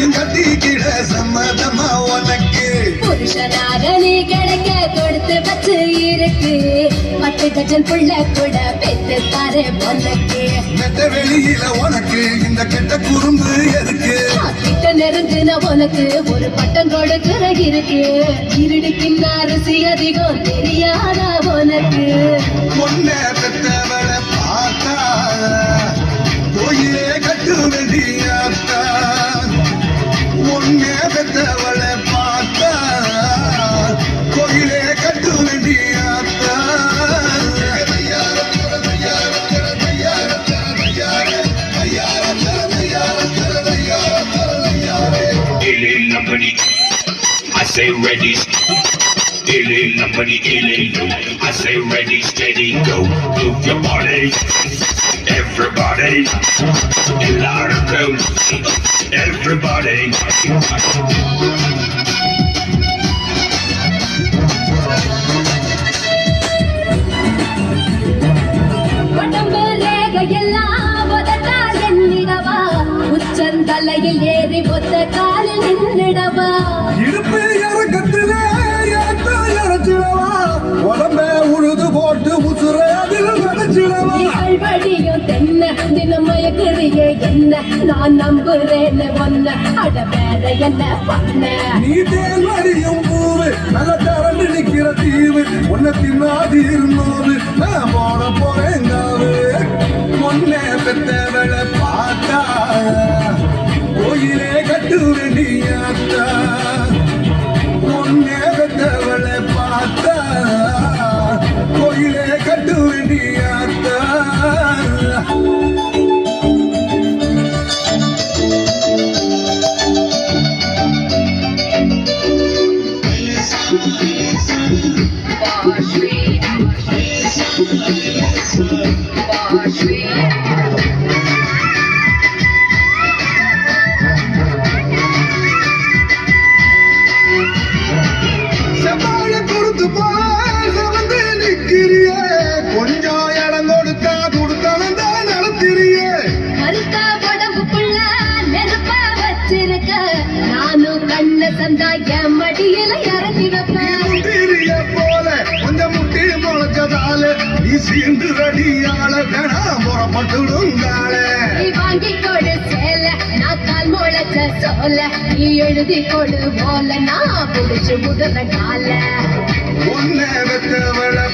என்னையும் கட்டிக்கிட சம்மதமா உனக்கு புருஷனாக நீ கிடைக்க கொடுத்து வச்சு இருக்கு 10 கஜன் புள்ள கூட பெத்து தாரே உனக்கு மெத்த வெளியில உனக்கு இந்த கெட்ட குறும்பு எதுக்கு கிட்ட நெருங்குன உனக்கு ஒரு பட்டம் கொடுக்கிற இருக்கு இருடுக்கின் அரிசி அதிகம் தெரியாதா உனக்கு பொண்ணை பெத்தவளை பார்த்தா கோயிலே கட்டு வேண்டியாத்தா பொண்ணை பெத்தவளை பார்த்தா கோயிலே கட்டு வேண்டியாத்தா I say ready, I say ready, steady, go. Move your body, everybody. A lot of girls, everybody. தலையில் ஏறி ஒத்த காலில் நின்றுடவா இடுப்பு இறக்கத்தில இறச்சிடவா உடம்ப உழுது போட்டு முசுற அதில் நினைச்சிடவா படியும் தென்ன தினம் மயக்கிறியே என்ன நான் நம்புறேன்னு ஒன்ன அட வேற என்ன பண்ண நீ தேன் வரியும் பூவு நல்ல தரண்டு நிக்கிற தீவு உன்னை தின்னாதி இருந்தோது நான் போட போறேங்காவு பொண்ணை பெத்தவளை பார்த்தா கோயிலே கட்டு வேண்டியாத்தா பொண்ணை பெத்தவளை பார்த்தா கோயிலே கட்டு வேண்டியாத்தா கொஞ்சம் இடம் கொடுத்தா கொடுத்தாலும் தான் நடத்திரியே கருத்தா உடம்புக்குள்ள நெருப்ப வச்சிருக்க நானும் கண்ண சந்தா என் மடியில இறங்கி வைப்பேன் போல கொஞ்சம் முட்டி முளைச்சதால நீ சீண்டு ரடியால வேணா புறப்பட்டுடுங்கால நீ வாங்கி கொடு சேல நான் கால் முளைச்ச சோல நீ எழுதி கொடு போல நான் புடிச்சு முதல கால ஒன்ன வெத்தவளை